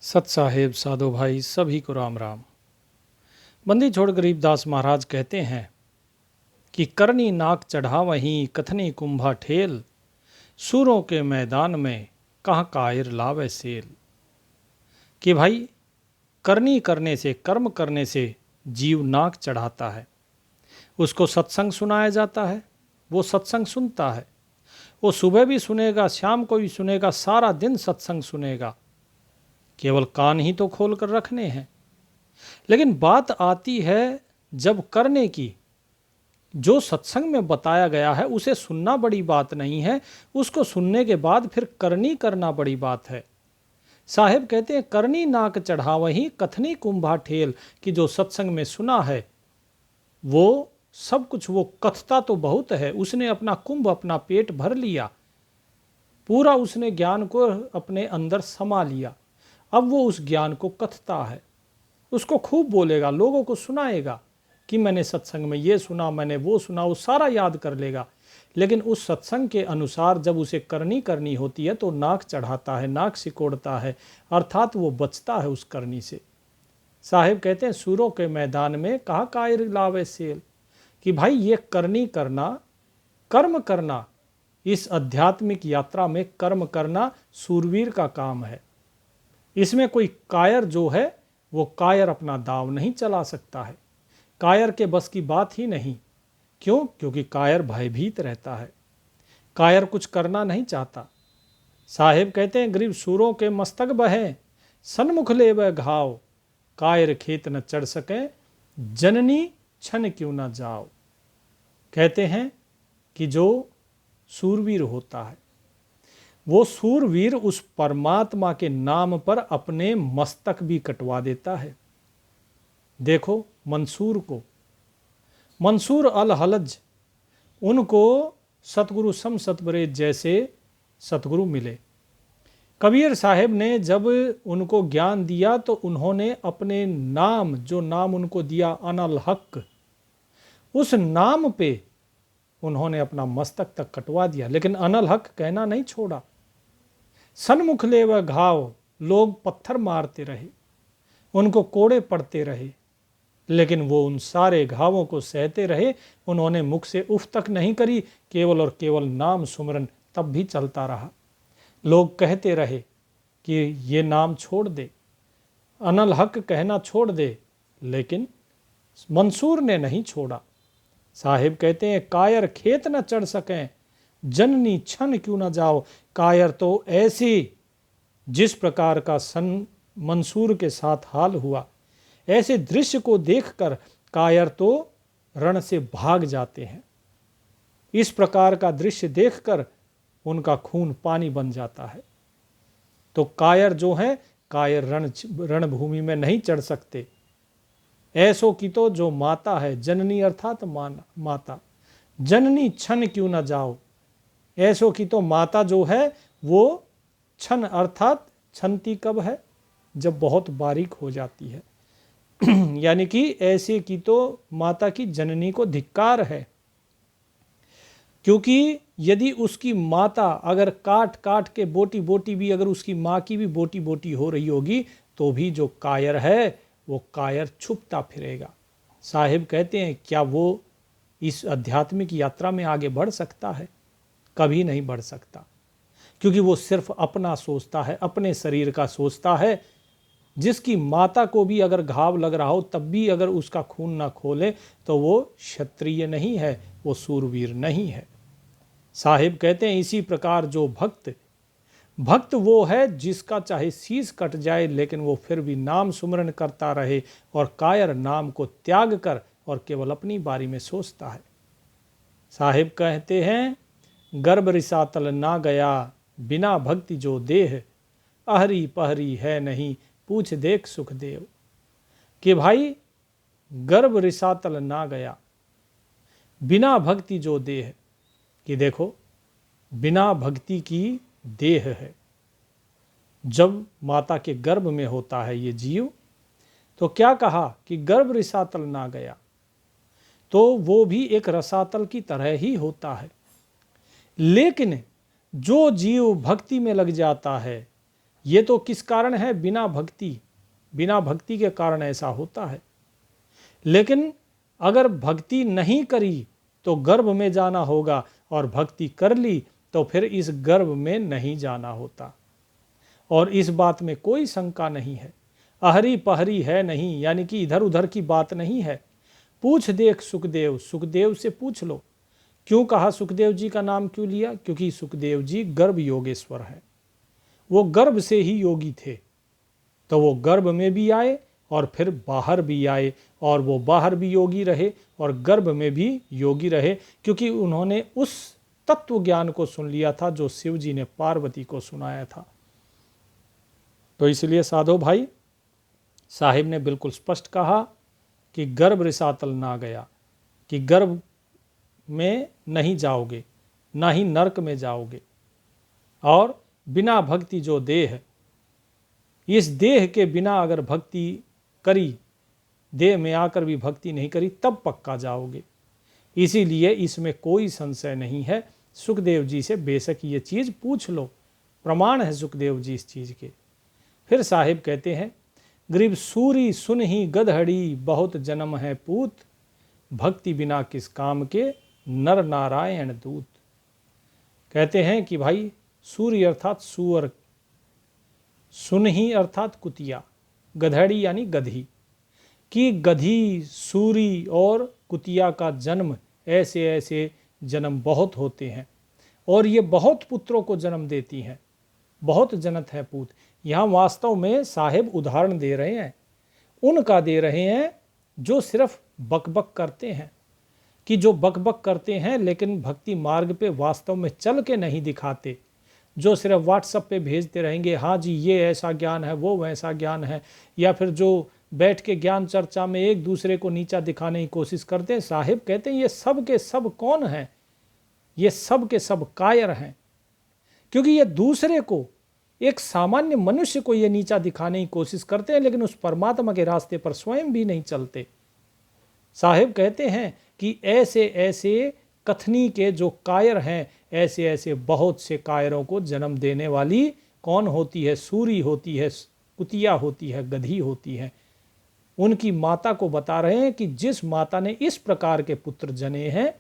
सत साहेब साधो भाई सभी को राम राम। बंदी छोड़ गरीबदास महाराज कहते हैं कि करनी नाक चढ़ा वहीं कथनी कुंभा ठेल, सूरों के मैदान में कहाँ कायर लावे सेल। कि भाई करनी करने से, कर्म करने से जीव नाक चढ़ाता है, उसको सत्संग सुनाया जाता है, वो सत्संग सुनता है, वो सुबह भी सुनेगा, शाम को भी सुनेगा, सारा दिन सत्संग सुनेगा, केवल कान ही तो खोल कर रखने हैं। लेकिन बात आती है जब करने की, जो सत्संग में बताया गया है उसे सुनना बड़ी बात नहीं है, उसको सुनने के बाद फिर करनी करना बड़ी बात है। साहेब कहते हैं करनी नाक चढ़ावहीं कथनी कुंभा ठेल, कि जो सत्संग में सुना है वो सब कुछ, वो कथता तो बहुत है, उसने अपना कुंभ, अपना पेट भर लिया, पूरा उसने ज्ञान को अपने अंदर समा लिया। अब वो उस ज्ञान को कथता है, उसको खूब बोलेगा, लोगों को सुनाएगा कि मैंने सत्संग में ये सुना, मैंने वो सुना, वो सारा याद कर लेगा। लेकिन उस सत्संग के अनुसार जब उसे करनी करनी होती है तो नाक चढ़ाता है, नाक सिकोड़ता है, अर्थात वो बचता है उस करनी से। साहेब कहते हैं सूरों के मैदान में कहाँ कायर लावे सेल, कि भाई ये करनी करना, कर्म करना, इस आध्यात्मिक यात्रा में कर्म करना सूरवीर का काम है। इसमें कोई कायर जो है वो कायर अपना दाव नहीं चला सकता है, कायर के बस की बात ही नहीं। क्यों? क्योंकि कायर भयभीत रहता है, कायर कुछ करना नहीं चाहता। साहेब कहते हैं गरीब सूरों के मस्तक बहे, सन्मुख ले वह घाव, कायर खेत न चढ़ सके, जननी छन क्यों न जाओ। कहते हैं कि जो सूरवीर होता है वो सूरवीर उस परमात्मा के नाम पर अपने मस्तक भी कटवा देता है। देखो मंसूर को, मंसूर अल हलज, उनको सतगुरु सम सतबरेज जैसे सतगुरु मिले। कबीर साहब ने जब उनको ज्ञान दिया तो उन्होंने अपने नाम, जो नाम उनको दिया अनल हक, उस नाम पे उन्होंने अपना मस्तक तक कटवा दिया, लेकिन अनल हक कहना नहीं छोड़ा। सन्मुख ले वह घाव, लोग पत्थर मारते रहे, उनको कोड़े पड़ते रहे, लेकिन वो उन सारे घावों को सहते रहे। उन्होंने मुख से उफ तक नहीं करी, केवल और केवल नाम सुमरन तब भी चलता रहा। लोग कहते रहे कि ये नाम छोड़ दे, अनल हक कहना छोड़ दे, लेकिन मंसूर ने नहीं छोड़ा। साहिब कहते हैं कायर खेत न चढ़ सकें, जननी छन क्यों न जाओ। कायर तो ऐसी, जिस प्रकार का मंसूर के साथ हाल हुआ, ऐसे दृश्य को देखकर कायर तो रण से भाग जाते हैं। इस प्रकार का दृश्य देखकर उनका खून पानी बन जाता है। तो कायर जो है, कायर रणभूमि में नहीं चढ़ सकते। ऐसो की तो जो माता है, जननी अर्थात माता, जननी छन क्यों न जाओ। ऐसो की तो माता जो है वो छन अर्थात छनती कब है, जब बहुत बारीक हो जाती है। यानी कि ऐसे की तो माता की जननी को धिक्कार है, क्योंकि यदि उसकी माता अगर काट काट के बोटी बोटी भी, अगर उसकी माँ की भी बोटी बोटी हो रही होगी, तो भी जो कायर है वो कायर छुपता फिरेगा। साहिब कहते हैं क्या वो इस आध्यात्मिक यात्रा में आगे बढ़ सकता है? कभी नहीं बढ़ सकता, क्योंकि वो सिर्फ अपना सोचता है, अपने शरीर का सोचता है। जिसकी माता को भी अगर घाव लग रहा हो तब भी अगर उसका खून ना खोले तो वो क्षत्रिय नहीं है, वो सूरवीर नहीं है। साहिब कहते हैं इसी प्रकार जो भक्त वो है जिसका चाहे शीश कट जाए लेकिन वो फिर भी नाम सुमरन करता रहे, और कायर नाम को त्याग कर और केवल अपनी बारी में सोचता है। साहिब कहते हैं गर्भ रिसातल ना गया, बिना भक्ति जो देह, अहरी पहरी है नहीं, पूछ देख सुखदेव। कि भाई गर्भ रिसातल ना गया, बिना भक्ति जो देह, कि देखो बिना भक्ति की देह है। जब माता के गर्भ में होता है ये जीव, तो क्या कहा कि गर्भ रिसातल ना गया, तो वो भी एक रसातल की तरह ही होता है। लेकिन जो जीव भक्ति में लग जाता है, ये तो किस कारण है? बिना भक्ति, बिना भक्ति के कारण ऐसा होता है। लेकिन अगर भक्ति नहीं करी तो गर्भ में जाना होगा, और भक्ति कर ली तो फिर इस गर्भ में नहीं जाना होता। और इस बात में कोई शंका नहीं है, अहरी पहरी है नहीं, यानी कि इधर उधर की बात नहीं है। पूछ देख सुखदेव, सुखदेव से पूछ लो। क्यों कहा सुखदेव जी का नाम क्यों लिया? क्योंकि सुखदेव जी गर्भ योगेश्वर है, वो गर्भ से ही योगी थे। तो वो गर्भ में भी आए और फिर बाहर भी आए, और वो बाहर भी योगी रहे और गर्भ में भी योगी रहे, क्योंकि उन्होंने उस तत्व ज्ञान को सुन लिया था जो शिव जी ने पार्वती को सुनाया था। तो इसलिए साधो भाई, साहिब ने बिल्कुल स्पष्ट कहा कि गर्भ रिसातल ना गया, कि गर्भ में नहीं जाओगे, ना ही नरक में जाओगे। और बिना भक्ति जो देह, इस देह के बिना अगर भक्ति करी, देह में आकर भी भक्ति नहीं करी, तब पक्का जाओगे। इसीलिए इसमें कोई संशय नहीं है। सुखदेव जी से बेशक ये चीज़ पूछ लो, प्रमाण है सुखदेव जी इस चीज़ के। फिर साहिब कहते हैं, गरीब सूरी सुन ही गधड़ी, बहुत जन्म है पूत, भक्ति बिना किस काम के, नर नारायण दूत। कहते हैं कि भाई सूर्य अर्थात सुअर, सुन ही अर्थात कुतिया, गधड़ी यानी गधी, कि गधी, सूरी और कुतिया का जन्म, ऐसे ऐसे जन्म बहुत होते हैं, और ये बहुत पुत्रों को जन्म देती हैं, बहुत जनत है पूत। यहाँ वास्तव में साहिब उदाहरण दे रहे हैं, उनका दे रहे हैं जो सिर्फ बकबक करते हैं, कि जो बकबक करते हैं लेकिन भक्ति मार्ग पे वास्तव में चल के नहीं दिखाते, जो सिर्फ व्हाट्सएप पे भेजते रहेंगे, हाँ जी ये ऐसा ज्ञान है, वो वैसा ज्ञान है, या फिर जो बैठ के ज्ञान चर्चा में एक दूसरे को नीचा दिखाने की कोशिश करते हैं। साहिब कहते हैं ये सब के सब कौन हैं? ये सब के सब कायर हैं, क्योंकि ये दूसरे को, एक सामान्य मनुष्य को ये नीचा दिखाने की कोशिश करते हैं, लेकिन उस परमात्मा के रास्ते पर स्वयं भी नहीं चलते। साहिब कहते हैं कि ऐसे ऐसे कथनी के जो कायर हैं, ऐसे ऐसे बहुत से कायरों को जन्म देने वाली कौन होती है? सूरी होती है, कुतिया होती है, गधी होती है। उनकी माता को बता रहे हैं कि जिस माता ने इस प्रकार के पुत्र जने हैं,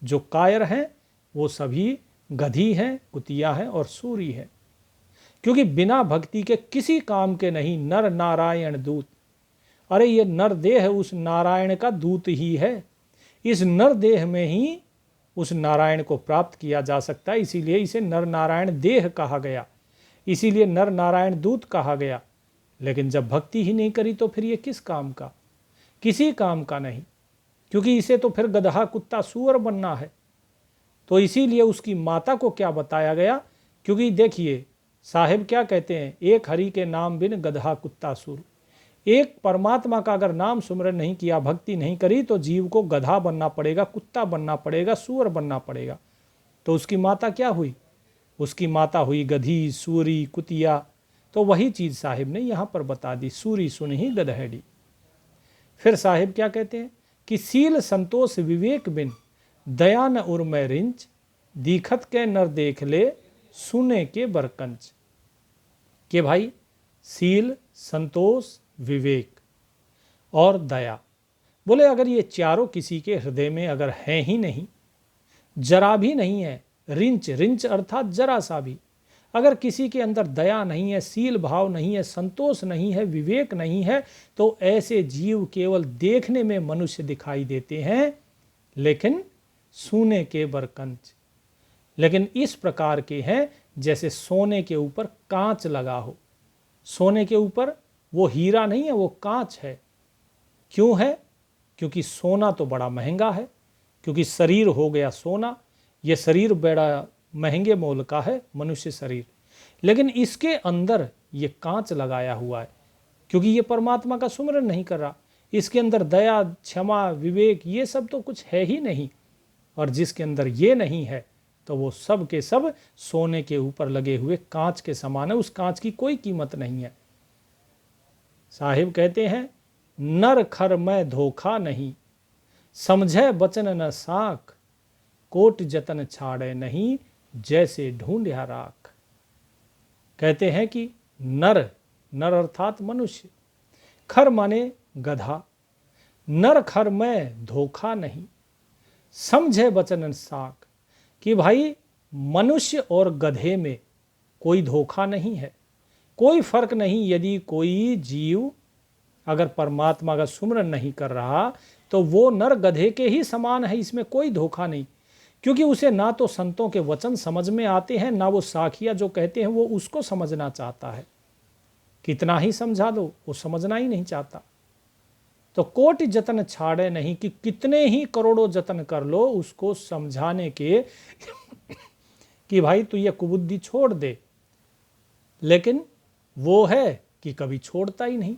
जो कायर हैं, वो सभी गधी हैं, कुतिया हैं और सूरी है, क्योंकि बिना भक्ति के किसी काम के नहीं। नर नारायण दूत, अरे ये नर देह उस नारायण का दूत ही है। इस नर देह में ही उस नारायण को प्राप्त किया जा सकता है, इसीलिए इसे नर नारायण देह कहा गया, इसीलिए नर नारायण दूत कहा गया। लेकिन जब भक्ति ही नहीं करी तो फिर ये किस काम का? किसी काम का नहीं, क्योंकि इसे तो फिर गधा कुत्ता सूअर बनना है। तो इसीलिए उसकी माता को क्या बताया गया? क्योंकि देखिए साहिब क्या कहते हैं, एक हरि के नाम बिन गधा कुत्ता सूर। एक परमात्मा का अगर नाम सुमरन नहीं किया, भक्ति नहीं करी, तो जीव को गधा बनना पड़ेगा, कुत्ता बनना पड़ेगा, सूअर बनना पड़ेगा। तो उसकी माता क्या हुई? उसकी माता हुई गधी, सूरी, कुतिया। तो वही चीज़ साहिब ने यहाँ पर बता दी, सूरी सुन ही गधेड़ी। फिर साहिब क्या कहते हैं कि सील संतोष विवेक बिन, दया न उर्मै रिंच, दीखत के नर देख ले, सुने के बरकंच। कि भाई सील, संतोष, विवेक और दया, बोले अगर ये चारों किसी के हृदय में अगर हैं ही नहीं, जरा भी नहीं है, रिंच, रिंच अर्थात जरा सा भी, अगर किसी के अंदर दया नहीं है, सील भाव नहीं है, संतोष नहीं है, विवेक नहीं है, तो ऐसे जीव केवल देखने में मनुष्य दिखाई देते हैं, लेकिन सूने के बरकंच, लेकिन इस प्रकार के हैं जैसे सोने के ऊपर कांच लगा हो। सोने के ऊपर वो हीरा नहीं है, वो कांच है। क्यों है? क्योंकि सोना तो बड़ा महंगा है, क्योंकि शरीर हो गया सोना, ये शरीर बड़ा महंगे मोल का है, मनुष्य शरीर, लेकिन इसके अंदर ये कांच लगाया हुआ है, क्योंकि ये परमात्मा का सुमिरन नहीं कर रहा। इसके अंदर दया, क्षमा, विवेक ये सब तो कुछ है ही नहीं, और जिसके अंदर ये नहीं है तो वो सब के सब सोने के ऊपर लगे हुए कांच के समान है, उस कांच की कोई कीमत नहीं है। साहिब कहते हैं, नर खर में धोखा नहीं, समझे बचन न साख, कोट जतन छाड़े नहीं, जैसे ढूंढया राख। कहते हैं कि नर, नर अर्थात मनुष्य, खर माने गधा, नर खर में धोखा नहीं, समझे वचन साक, कि भाई मनुष्य और गधे में कोई धोखा नहीं है, कोई फर्क नहीं। यदि कोई जीव अगर परमात्मा का सुमरन नहीं कर रहा तो वो नर गधे के ही समान है, इसमें कोई धोखा नहीं। क्योंकि उसे ना तो संतों के वचन समझ में आते हैं, ना वो साखिया जो कहते हैं वो उसको समझना चाहता है। कितना ही समझा दो वो समझना ही नहीं चाहता। तो कोटि जतन छाड़े नहीं, कि कितने ही करोड़ों जतन कर लो उसको समझाने के कि भाई तू ये कुबुद्धि छोड़ दे, लेकिन वो है कि कभी छोड़ता ही नहीं।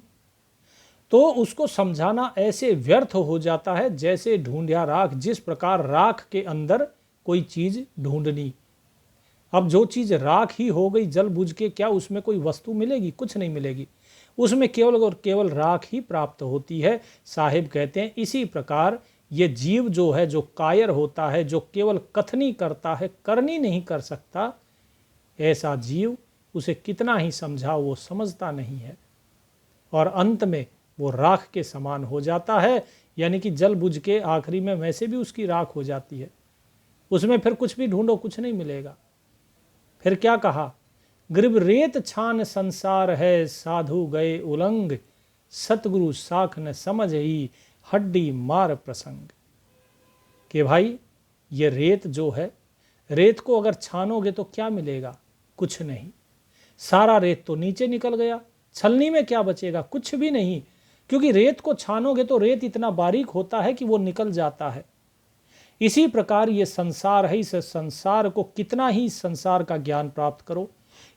तो उसको समझाना ऐसे व्यर्थ हो जाता है जैसे ढूंढिया राख, जिस प्रकार राख के अंदर कोई चीज ढूंढनी। अब जो चीज राख ही हो गई जल बुझ के, क्या उसमें कोई वस्तु मिलेगी? कुछ नहीं मिलेगी, उसमें केवल और केवल राख ही प्राप्त होती है। साहिब कहते हैं इसी प्रकार ये जीव जो है, जो कायर होता है, जो केवल कथनी करता है, करनी नहीं कर सकता, ऐसा जीव उसे कितना ही समझाओ वो समझता नहीं है, और अंत में वो राख के समान हो जाता है। यानी कि जल बुझ के आखिरी में वैसे भी उसकी राख हो जाती है, उसमें फिर कुछ भी ढूंढो कुछ नहीं मिलेगा। फिर क्या कहा? ग्रीब रेत छान संसार है, साधु गए उलंग, सतगुरु साख न समझ ही, हड्डी मार प्रसंग। कि भाई ये रेत जो है, रेत को अगर छानोगे तो क्या मिलेगा? कुछ नहीं, सारा रेत तो नीचे निकल गया, छलनी में क्या बचेगा? कुछ भी नहीं। क्योंकि रेत को छानोगे तो रेत इतना बारीक होता है कि वो निकल जाता है। इसी प्रकार ये संसार है, इस संसार को कितना ही संसार का ज्ञान प्राप्त करो,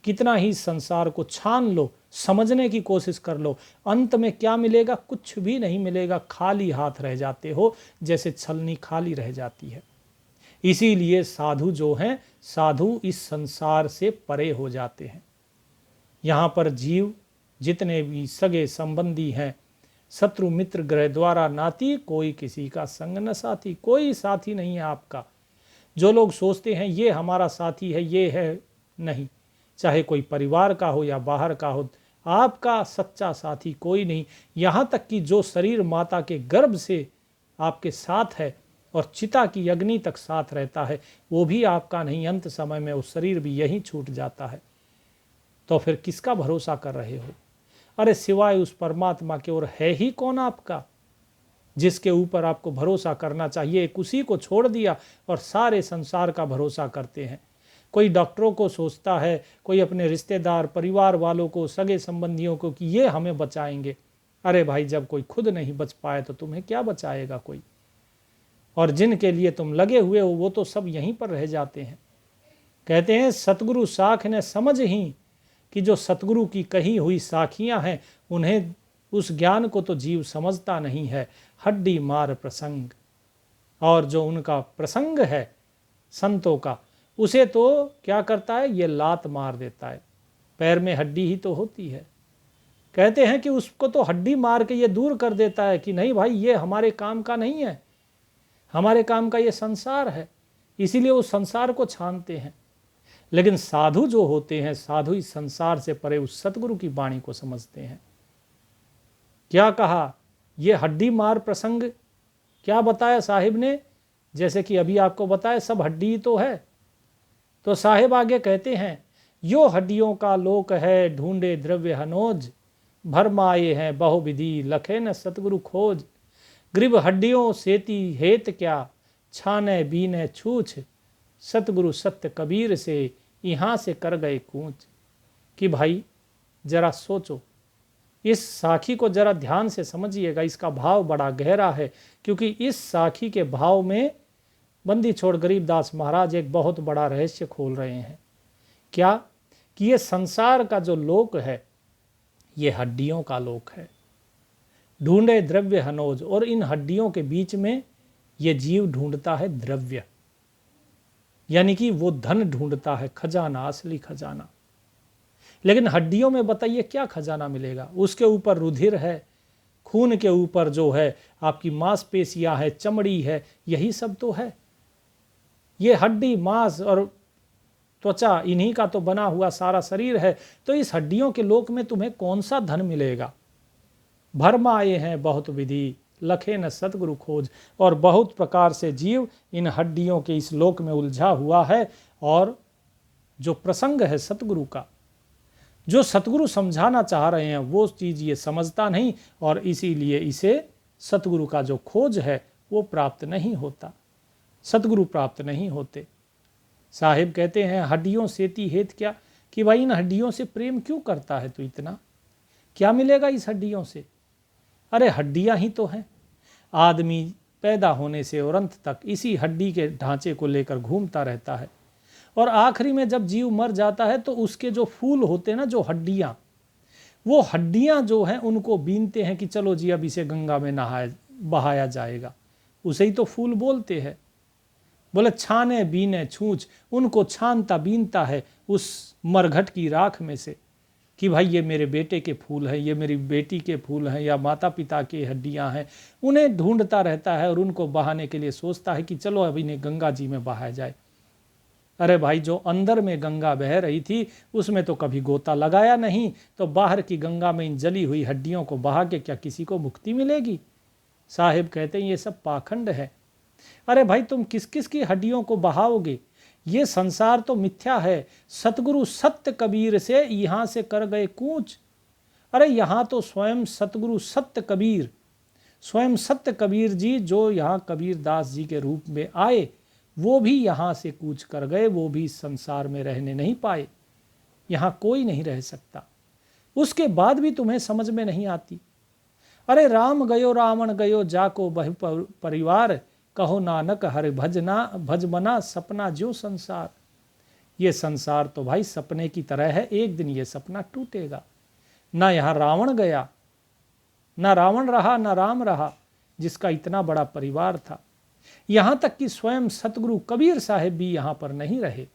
कितना ही संसार को छान लो, समझने की कोशिश कर लो, अंत में क्या मिलेगा? कुछ भी नहीं मिलेगा, खाली हाथ रह जाते हो, जैसे छलनी खाली रह जाती है। इसीलिए साधु जो हैं, साधु इस संसार से परे हो जाते हैं। यहाँ पर जीव जितने भी सगे संबंधी हैं, शत्रु मित्र ग्रह द्वारा नाती, कोई किसी का संग न साथी, कोई साथी नहीं है आपका। जो लोग सोचते हैं ये हमारा साथी है, ये है, नहीं, चाहे कोई परिवार का हो या बाहर का हो, आपका सच्चा साथी कोई नहीं। यहाँ तक कि जो शरीर माता के गर्भ से आपके साथ है और चिता की अग्नि तक साथ रहता है, वो भी आपका नहीं, अंत समय में वो शरीर भी यहीं छूट जाता है। तो फिर किसका भरोसा कर रहे हो? अरे सिवाय उस परमात्मा के और है ही कौन आपका, जिसके ऊपर आपको भरोसा करना चाहिए? एक उसी को छोड़ दिया और सारे संसार का भरोसा करते हैं। कोई डॉक्टरों को सोचता है, कोई अपने रिश्तेदार परिवार वालों को, सगे संबंधियों को, कि ये हमें बचाएंगे। अरे भाई जब कोई खुद नहीं बच पाए तो तुम्हें क्या बचाएगा कोई? और जिनके लिए तुम लगे हुए हो वो तो सब यहीं पर रह जाते हैं। कहते हैं सतगुरु साख ने समझ ही, कि जो सतगुरु की कही हुई साखियां हैं उन्हें, उस ज्ञान को तो जीव समझता नहीं है। हड्डी मार प्रसंग, और जो उनका प्रसंग है संतों का, उसे तो क्या करता है? ये लात मार देता है। पैर में हड्डी ही तो होती है, कहते हैं कि उसको तो हड्डी मार के ये दूर कर देता है कि नहीं भाई ये हमारे काम का नहीं है, हमारे काम का ये संसार है। इसीलिए वो संसार को छानते हैं। लेकिन साधु जो होते हैं, साधु इस संसार से परे उस सतगुरु की वाणी को समझते हैं। क्या कहा? ये हड्डी मार प्रसंग क्या बताया साहिब ने? जैसे कि अभी आपको बताया सब हड्डी तो है। तो साहिब आगे कहते हैं, यो हड्डियों का लोक है, ढूंढे द्रव्य हनोज, भरमाए हैं बहुविधि, लखे न सतगुरु खोज। ग्रीब हड्डियों सेती हेत क्या, छाने बीने छूछ, सतगुरु सत्य कबीर से यहाँ से कर गए कूच। कि भाई जरा सोचो, इस साखी को जरा ध्यान से समझिएगा, इसका भाव बड़ा गहरा है। क्योंकि इस साखी के भाव में बंदी छोड़ गरीबदास महाराज एक बहुत बड़ा रहस्य खोल रहे हैं। क्या? कि ये संसार का जो लोक है ये हड्डियों का लोक है। ढूंढे द्रव्य हनोज, और इन हड्डियों के बीच में ये जीव ढूंढता है द्रव्य, यानी कि वो धन ढूंढता है, खजाना, असली खजाना। लेकिन हड्डियों में बताइए क्या खजाना मिलेगा? उसके ऊपर रुधिर है, खून के ऊपर जो है आपकी मांसपेशियां है, चमड़ी है, यही सब तो है। ये हड्डी, मांस और त्वचा, इन्हीं का तो बना हुआ सारा शरीर है। तो इस हड्डियों के लोक में तुम्हें कौन सा धन मिलेगा? भरमा आए हैं बहुत विधि, लखे न सतगुरु खोज। और बहुत प्रकार से जीव इन हड्डियों के इस लोक में उलझा हुआ है। और जो प्रसंग है सतगुरु का, जो सतगुरु समझाना चाह रहे हैं, वो चीज़ ये समझता नहीं, और इसीलिए इसे सतगुरु का जो खोज है वो प्राप्त नहीं होता, सतगुरु प्राप्त नहीं होते। साहिब कहते हैं हड्डियों सेती हेत क्या, कि भाई इन हड्डियों से प्रेम क्यों करता है तू इतना, क्या मिलेगा इस हड्डियों से? अरे हड्डियां ही तो हैं। आदमी पैदा होने से और अंत तक इसी हड्डी के ढांचे को लेकर घूमता रहता है, और आखिरी में जब जीव मर जाता है तो उसके जो फूल होते हैं ना, जो हड्डियां, वो हड्डियां जो हैं उनको बीनते हैं कि चलो जी अब इसे गंगा में बहाया जाएगा। उसे ही तो फूल बोलते हैं। बोले छाने बीने छूछ, उनको छानता बीनता है उस मरघट की राख में से, कि भाई ये मेरे बेटे के फूल हैं, ये मेरी बेटी के फूल हैं, या माता पिता की हड्डियां हैं। उन्हें ढूंढता रहता है और उनको बहाने के लिए सोचता है कि चलो अब इन्हें गंगा जी में बहाया जाए। अरे भाई, जो अंदर में गंगा बह रही थी उसमें तो कभी गोता लगाया नहीं, तो बाहर की गंगा में इन जली हुई हड्डियों को बहा के क्या किसी को मुक्ति मिलेगी? साहिब कहते हैं ये सब पाखंड है। अरे भाई, तुम किस किस की हड्डियों को बहाओगे? ये संसार तो मिथ्या है। सतगुरु सत्य कबीर से यहाँ से कर गए कूच। अरे यहाँ तो स्वयं सतगुरु सत्य कबीर, स्वयं सत्य कबीर जी जो यहाँ कबीर दास जी के रूप में आए, वो भी यहाँ से कूच कर गए, वो भी संसार में रहने नहीं पाए। यहाँ कोई नहीं रह सकता। उसके बाद भी तुम्हें समझ में नहीं आती। अरे राम गयो रावण गयो जाको बहु परिवार, कहो नानक हरि भजमना सपना ज्यों संसार। ये संसार तो भाई सपने की तरह है, एक दिन ये सपना टूटेगा। ना यहाँ रावण गया, ना रावण रहा, ना राम रहा, जिसका इतना बड़ा परिवार था। यहाँ तक कि स्वयं सतगुरु कबीर साहिब भी यहाँ पर नहीं रहे,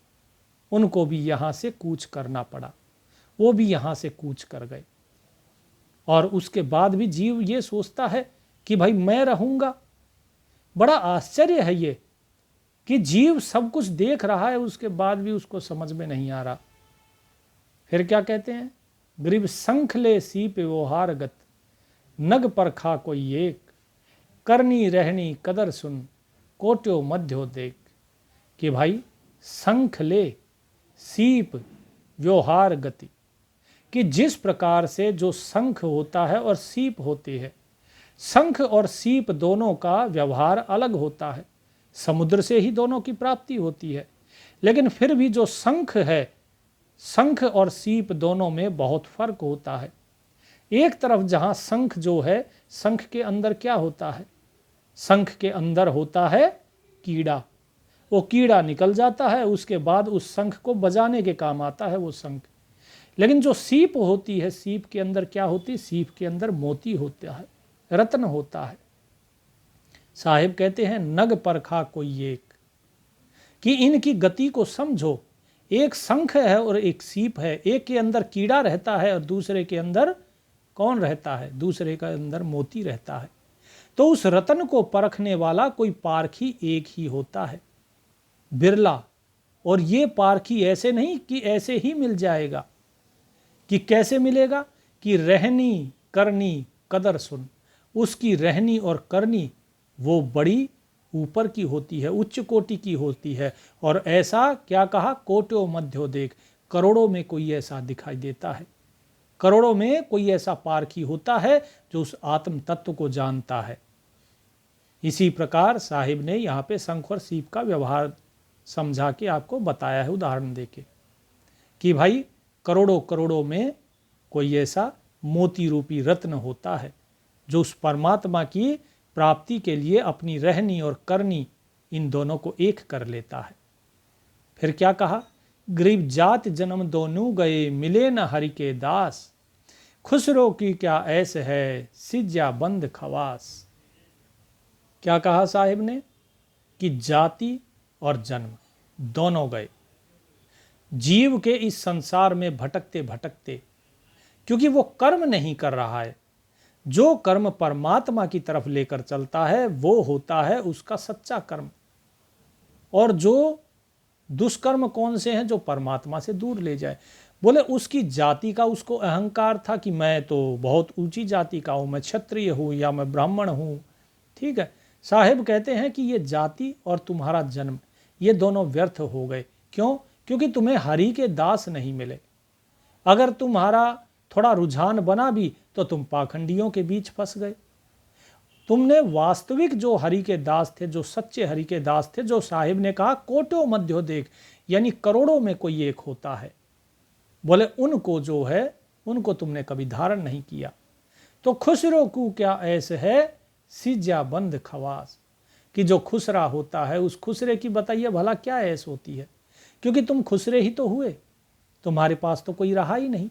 उनको भी यहाँ से कूच करना पड़ा, वो भी यहाँ से कूच कर गए। और उसके बाद भी जीव ये सोचता है कि भाई मैं रहूँगा। बड़ा आश्चर्य है ये कि जीव सब कुछ देख रहा है, उसके बाद भी उसको समझ में नहीं आ रहा। फिर क्या कहते हैं? ग्रीब शंख ले सीप व्यवहार गत, नग परखा कोई एक, करनी रहनी कदर सुन, कोट्यो मध्यो देख। कि भाई शंख ले सीप व्यवहार गति, कि जिस प्रकार से जो शंख होता है और सीप होती है, शंख और सीप दोनों का व्यवहार अलग होता है, समुद्र से ही दोनों की प्राप्ति होती है। लेकिन फिर भी जो शंख है, शंख और सीप दोनों में बहुत फर्क होता है। एक तरफ जहाँ शंख जो है, शंख के अंदर क्या होता है? शंख के अंदर होता है कीड़ा। वो कीड़ा निकल जाता है, उसके बाद उस शंख को बजाने के काम आता है वो शंख। लेकिन जो सीप होती है, सीप के अंदर क्या होती है? सीप के अंदर मोती होता है, रत्न होता है। साहिब कहते हैं नग परखा कोई एक, कि इनकी गति को समझो। एक शंख है और एक सीप है, एक के अंदर कीड़ा रहता है और दूसरे के अंदर कौन रहता है? दूसरे के अंदर मोती रहता है। तो उस रत्न को परखने वाला कोई पारखी एक ही होता है, बिरला। और ये पारखी ऐसे नहीं कि ऐसे ही मिल जाएगा। कि कैसे मिलेगा? कि रहनी करनी कदर सुन, उसकी रहनी और करनी वो बड़ी ऊपर की होती है, उच्च कोटि की होती है। और ऐसा क्या कहा? कोट्यो मध्यो देख, करोड़ों में कोई ऐसा दिखाई देता है, करोड़ों में कोई ऐसा पारखी होता है जो उस आत्म तत्व को जानता है। इसी प्रकार साहिब ने यहाँ पे शंख और सीप का व्यवहार समझा के आपको बताया है, उदाहरण देके, कि भाई करोड़ों करोड़ों में कोई ऐसा मोती रूपी रत्न होता है जो उस परमात्मा की प्राप्ति के लिए अपनी रहनी और करनी इन दोनों को एक कर लेता है। फिर क्या कहा? गरीब जात जन्म दोनों गए, मिले न हरि के दास, खुसरो की क्या ऐस है, सिज्जा बंद खवास। क्या कहा साहिब ने? कि जाति और जन्म दोनों गए। जीव के इस संसार में भटकते भटकते, क्योंकि वो कर्म नहीं कर रहा है, जो कर्म परमात्मा की तरफ लेकर चलता है वो होता है उसका सच्चा कर्म। और जो दुष्कर्म कौन से हैं जो परमात्मा से दूर ले जाए। बोले उसकी जाति का उसको अहंकार था कि मैं तो बहुत ऊंची जाति का हूँ, मैं क्षत्रिय हूँ या मैं ब्राह्मण हूँ। ठीक है, साहिब कहते हैं कि ये जाति और तुम्हारा जन्म ये दोनों व्यर्थ हो गए। क्यों? क्योंकि तुम्हें हरि के दास नहीं मिले। अगर तुम्हारा थोड़ा रुझान बना भी तो तुम पाखंडियों के बीच फंस गए। तुमने वास्तविक जो हरि के दास थे, जो सच्चे हरि के दास थे, जो साहिब ने कहा कोटो मध्यो देख, यानी करोड़ों में कोई एक होता है, बोले उनको जो है उनको तुमने कभी धारण नहीं किया। तो खुसरो को क्या ऐसे है सिज्जा बंद खवास, कि जो खुसरा होता है उस खुसरे की बताइए भला क्या ऐस होती है। क्योंकि तुम खुसरे ही तो हुए, तुम्हारे पास तो कोई रहा ही नहीं,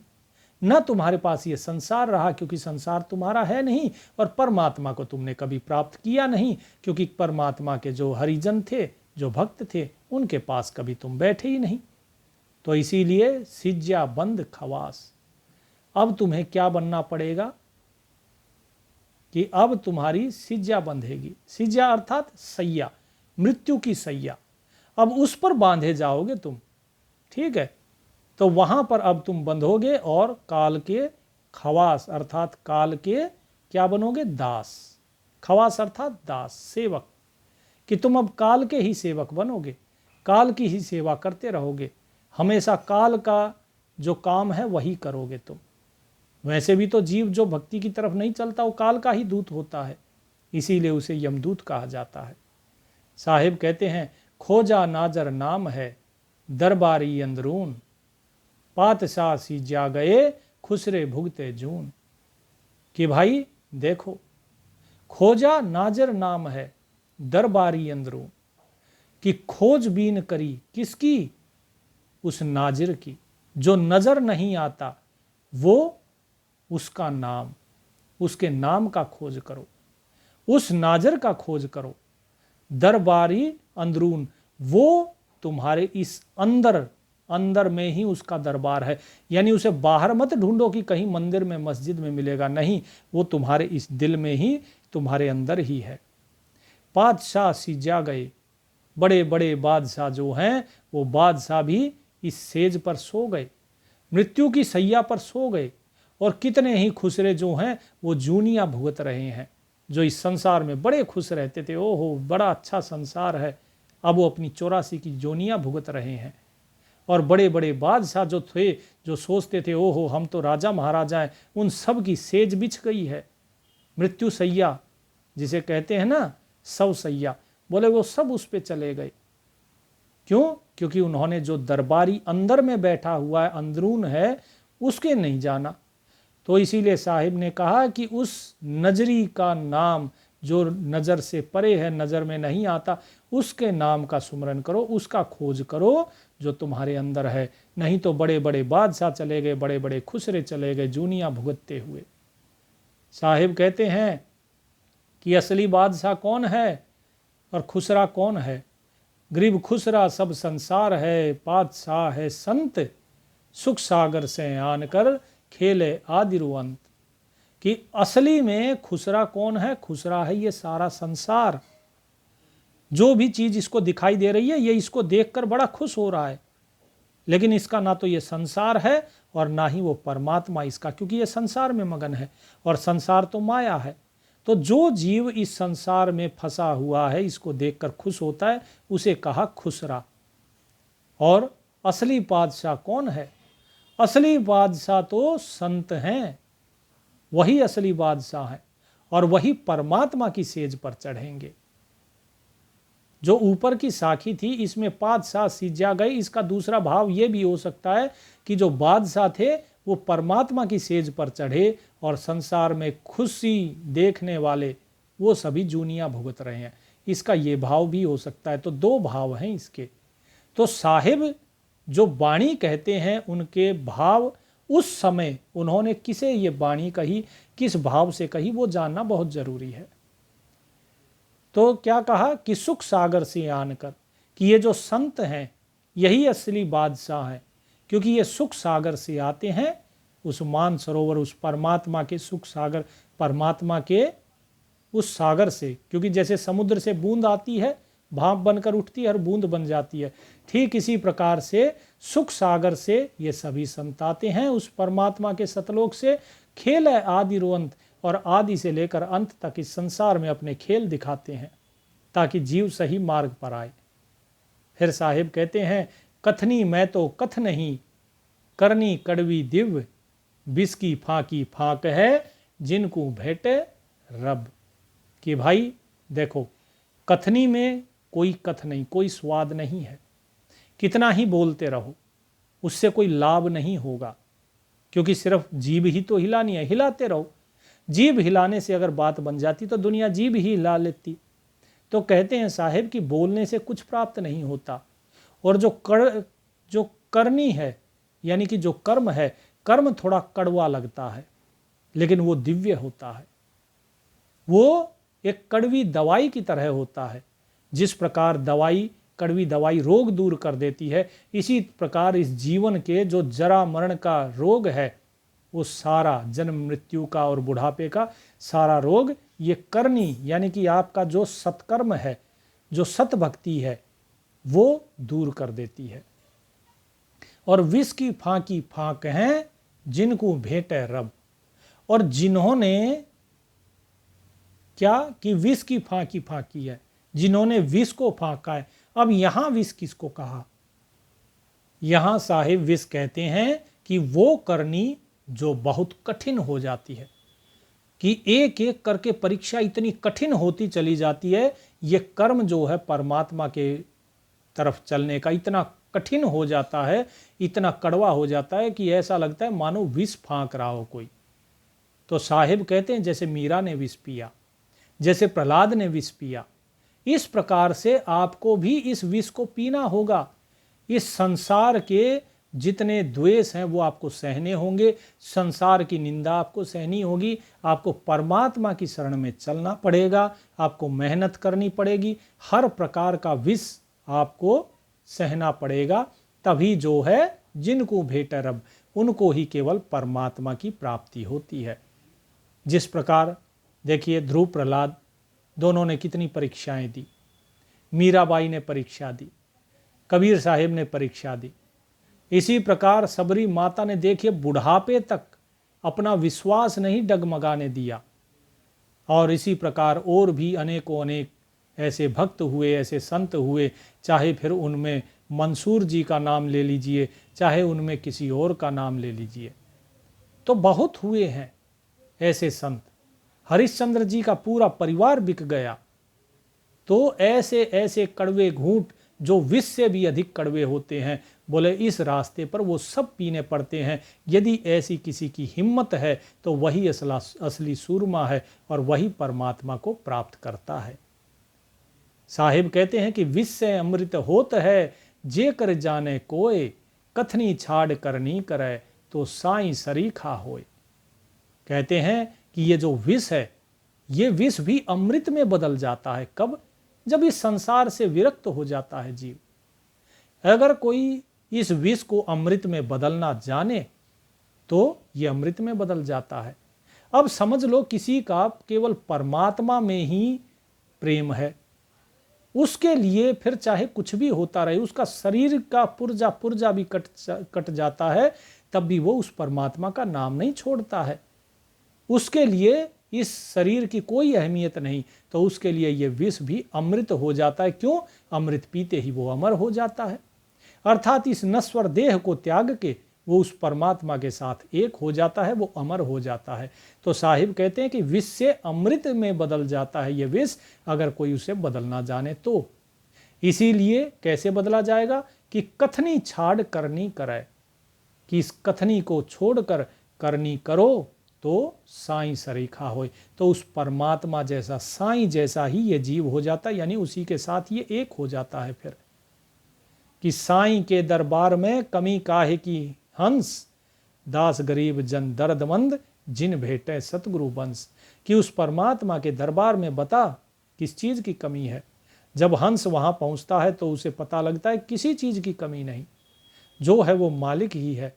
न तुम्हारे पास ये संसार रहा क्योंकि संसार तुम्हारा है नहीं, और परमात्मा को तुमने कभी प्राप्त किया नहीं क्योंकि परमात्मा के जो हरिजन थे, जो भक्त थे, उनके पास कभी तुम बैठे ही नहीं। तो इसीलिए सिज्जा बंद खवास, अब तुम्हें क्या बनना पड़ेगा कि अब तुम्हारी सिज्जा बंधेगी। सिज्जा अर्थात सैया, मृत्यु की सैया, अब उस पर बांधे जाओगे तुम। ठीक है, तो वहां पर अब तुम बंधोगे और काल के खवास अर्थात काल के क्या बनोगे, दास। खवास अर्थात दास, सेवक, कि तुम अब काल के ही सेवक बनोगे, काल की ही सेवा करते रहोगे, हमेशा काल का जो काम है वही करोगे तुम। वैसे भी तो जीव जो भक्ति की तरफ नहीं चलता वो काल का ही दूत होता है, इसीलिए उसे यमदूत कहा जाता है। साहिब कहते हैं खोजा नाजर नाम है दरबारी अंदरून, पातशाह सी जा गए खुसरे भुगते जून। कि भाई देखो, खोजा नाजर नाम है दरबारी अंदरून, कि खोजबीन करी किसकी, उस नाजिर की, जो नजर नहीं आता वो उसका नाम, उसके नाम का खोज करो, उस नाजर का खोज करो। दरबारी अंदरून, वो तुम्हारे इस अंदर अंदर में ही उसका दरबार है, यानी उसे बाहर मत ढूंढो कि कहीं मंदिर में मस्जिद में मिलेगा, नहीं, वो तुम्हारे इस दिल में ही, तुम्हारे अंदर ही है। बादशाह सिजा गए, बड़े बड़े बादशाह जो हैं वो बादशाह भी इस सेज पर सो गए, मृत्यु की सैया पर सो गए, और कितने ही खुसरे जो हैं वो जूनियां भुगत रहे हैं, जो इस संसार में बड़े खुश रहते थे, ओहो बड़ा अच्छा संसार है, अब वो अपनी 84 की जोनियां भुगत रहे हैं। और बड़े बड़े बादशाह जो थे, जो सोचते थे ओहो हम तो राजा महाराजा हैं, उन सब की सेज बिछ गई है, मृत्यु सैया जिसे कहते हैं ना, सव सैया, बोले वो सब उस पे चले गए। क्यों? क्योंकि उन्होंने जो दरबारी अंदर में बैठा हुआ है, अंदरून है, उसके नहीं जाना। तो इसीलिए साहिब ने कहा कि उस नजरी का नाम जो नज़र से परे है, नज़र में नहीं आता, उसके नाम का सुमरन करो, उसका खोज करो जो तुम्हारे अंदर है। नहीं तो बड़े बड़े बादशाह चले गए, बड़े बड़े खुसरे चले गए जूनियाँ भुगतते हुए। साहिब कहते हैं कि असली बादशाह कौन है और खुसरा कौन है। गरीब खुसरा सब संसार है, बादशाह है संत, सुख सागर से आन कर खेले आदिरुअंत। कि असली में खुसरा कौन है? खुसरा है ये सारा संसार। जो भी चीज इसको दिखाई दे रही है ये इसको देखकर बड़ा खुश हो रहा है, लेकिन इसका ना तो ये संसार है और ना ही वो परमात्मा इसका, क्योंकि ये संसार में मगन है और संसार तो माया है। तो जो जीव इस संसार में फंसा हुआ है, इसको देखकर खुश होता है, उसे कहा खुसरा। और असली बादशाह कौन है? असली बादशाह तो संत हैं, वही असली बादशाह हैं और वही परमात्मा की सेज पर चढ़ेंगे। जो ऊपर की साखी थी इसमें बादशाह सिजा गए, इसका दूसरा भाव ये भी हो सकता है कि जो बादशाह थे वो परमात्मा की सेज पर चढ़े और संसार में खुशी देखने वाले वो सभी जूनियां भुगत रहे हैं, इसका ये भाव भी हो सकता है। तो दो भाव हैं इसके। तो साहिब जो वाणी कहते हैं उनके भाव उस समय उन्होंने किसे ये वाणी कही, किस भाव से कही, वो जानना बहुत जरूरी है। तो क्या कहा कि सुख सागर से आन कर, कि ये जो संत हैं यही असली बादशाह हैं, क्योंकि ये सुख सागर से आते हैं, उस मान सरोवर, उस परमात्मा के सुख सागर, परमात्मा के उस सागर से। क्योंकि जैसे समुद्र से बूंद आती है भाप बनकर उठती है और बूंद बन जाती है। ठीक इसी प्रकार से सुख सागर से ये सभी संत आते हैं, उस परमात्मा के सतलोक से। खेल है आदि रोअंत, और आदि से लेकर अंत तक इस संसार में अपने खेल दिखाते हैं ताकि जीव सही मार्ग पर आए। फिर साहिब कहते हैं, कथनी मैं तो कथ नहीं, करनी कड़वी दिव्य, बिस की फाकी फाक है, जिनको भेटे रब। कि भाई देखो, कथनी में कोई कथ नहीं, कोई स्वाद नहीं है। कितना ही बोलते रहो उससे कोई लाभ नहीं होगा, क्योंकि सिर्फ जीभ ही तो हिलानी है, हिलाते रहो। जीभ हिलाने से अगर बात बन जाती तो दुनिया जीभ ही हिला लेती। तो कहते हैं साहिब कि बोलने से कुछ प्राप्त नहीं होता, और जो करनी है यानी कि जो कर्म है, कर्म थोड़ा कड़वा लगता है लेकिन वो दिव्य होता है। वो एक कड़वी दवाई की तरह होता है। जिस प्रकार कड़वी दवाई रोग दूर कर देती है, इसी प्रकार इस जीवन के जो जरा मरण का रोग है, वो सारा जन्म मृत्यु का और बुढ़ापे का सारा रोग ये करनी यानी कि आपका जो सत्कर्म है, जो सत भक्ति है, वो दूर कर देती है। और विष की फांकी फांक हैं, जिनको भेटे रब। और जिन्होंने क्या कि विष की फांकी फांकी है, जिन्होंने विष को फांका है। अब यहां विष किसको कहा? यहां साहिब विष कहते हैं कि वो करनी जो बहुत कठिन हो जाती है, कि एक एक करके परीक्षा इतनी कठिन होती चली जाती है। ये कर्म जो है परमात्मा के तरफ चलने का इतना कठिन हो जाता है, इतना कड़वा हो जाता है कि ऐसा लगता है मानो विष फांक रहा हो कोई। तो साहिब कहते हैं जैसे मीरा ने विष पिया, जैसे प्रहलाद ने विष पिया, इस प्रकार से आपको भी इस विष को पीना होगा। इस संसार के जितने द्वेष हैं वो आपको सहने होंगे, संसार की निंदा आपको सहनी होगी, आपको परमात्मा की शरण में चलना पड़ेगा, आपको मेहनत करनी पड़ेगी, हर प्रकार का विष आपको सहना पड़ेगा। तभी जो है जिनको भेटे रब, उनको ही केवल परमात्मा की प्राप्ति होती है। जिस प्रकार देखिए ध्रुव प्रहलाद दोनों ने कितनी परीक्षाएं दी, मीराबाई ने परीक्षा दी, कबीर साहिब ने परीक्षा दी। इसी प्रकार सबरी माता ने देखिए बुढ़ापे तक अपना विश्वास नहीं डगमगाने दिया। और इसी प्रकार और भी अनेकों अनेक ऐसे भक्त हुए, ऐसे संत हुए, चाहे फिर उनमें मंसूर जी का नाम ले लीजिए, चाहे उनमें किसी और का नाम ले लीजिए, तो बहुत हुए हैं ऐसे संत। हरिश्चंद्र जी का पूरा परिवार बिक गया। तो ऐसे ऐसे कड़वे घूंट जो विष से भी अधिक कड़वे होते हैं, बोले इस रास्ते पर वो सब पीने पड़ते हैं। यदि ऐसी किसी की हिम्मत है तो वही असली सूरमा है और वही परमात्मा को प्राप्त करता है। साहिब कहते हैं कि विष से अमृत होत है, जे कर जाने कोय, कथनी छाड़ करनी करे, तो साई सरीखा होए। कहते हैं कि ये जो विष है, ये विष भी अमृत में बदल जाता है। कब? जब इस संसार से विरक्त हो जाता है जीव। अगर कोई इस विष को अमृत में बदलना जाने तो ये अमृत में बदल जाता है। अब समझ लो किसी का केवल परमात्मा में ही प्रेम है, उसके लिए फिर चाहे कुछ भी होता रहे, उसका शरीर का पुर्जा भी कट जाता है, तब भी वो उस परमात्मा का नाम नहीं छोड़ता है। उसके लिए इस शरीर की कोई अहमियत नहीं, तो उसके लिए ये विष भी अमृत हो जाता है। क्यों? अमृत पीते ही वो अमर हो जाता है। अर्थात इस नश्वर देह को त्याग के वो उस परमात्मा के साथ एक हो जाता है, वो अमर हो जाता है। तो साहिब कहते हैं कि विष से अमृत में बदल जाता है ये विष, अगर कोई उसे बदलना जाने तो। इसीलिए कैसे बदला जाएगा? कि कथनी छाड़ करनी करे, कि इस कथनी को छोड़कर करनी करो तो साईं सरीखा होए। तो उस परमात्मा जैसा, साईं जैसा ही ये जीव हो जाता है, यानी उसी के साथ ये एक हो जाता है। फिर कि साईं के दरबार में कमी काहे की हंस, दास गरीब जन दर्दमंद, जिन भेटे सतगुरु वंश। कि उस परमात्मा के दरबार में बता किस चीज की कमी है। जब हंस वहां पहुंचता है तो उसे पता लगता है किसी चीज की कमी नहीं, जो है वो मालिक ही है।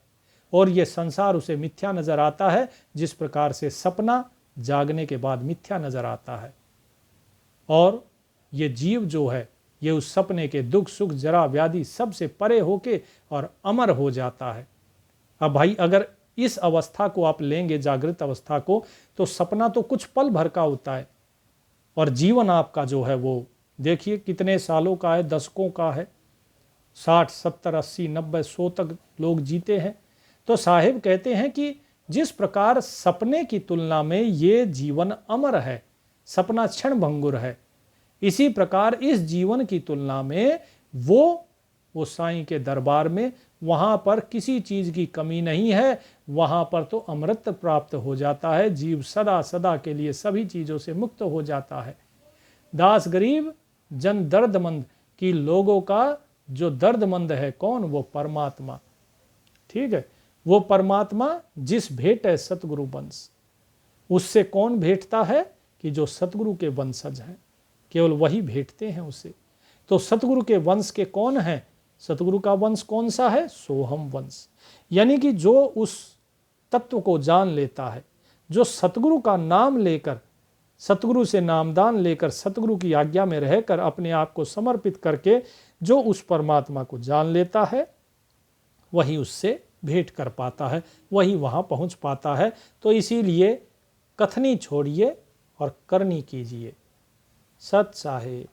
और ये संसार उसे मिथ्या नजर आता है, जिस प्रकार से सपना जागने के बाद मिथ्या नजर आता है। और ये जीव जो है ये उस सपने के दुख सुख जरा व्याधि सबसे परे होके और अमर हो जाता है। अब भाई अगर इस अवस्था को आप लेंगे, जागृत अवस्था को, तो सपना तो कुछ पल भर का होता है और जीवन आपका जो है वो देखिए कितने सालों का है, दशकों का है। 60, 70, 80, 90, 100 तक लोग जीते हैं। तो साहिब कहते हैं कि जिस प्रकार सपने की तुलना में ये जीवन अमर है, सपना क्षण भंगुर है, इसी प्रकार इस जीवन की तुलना में वो साईं के दरबार में वहां पर किसी चीज की कमी नहीं है, वहां पर तो अमृत प्राप्त हो जाता है। जीव सदा सदा के लिए सभी चीजों से मुक्त हो जाता है। दास गरीब जन दर्दमंद की लोगों का जो दर्दमंद है कौन? वो परमात्मा। ठीक है, वो परमात्मा जिस भेंट है सतगुरु वंश, उससे कौन भेंटता है? कि जो सतगुरु के वंशज हैं, केवल वही भेंटते हैं उसे। तो सतगुरु के वंश के कौन है? सतगुरु का वंश कौन सा है? सोहम वंश। यानी कि जो उस तत्व को जान लेता है, जो सतगुरु का नाम लेकर, सतगुरु से नामदान लेकर, सतगुरु की आज्ञा में रहकर अपने आप को समर्पित करके जो उस परमात्मा को जान लेता है, वही उससे भेंट कर पाता है, वही वहां पहुंच पाता है। तो इसीलिए कथनी छोड़िए और करनी कीजिए। सत साहिब।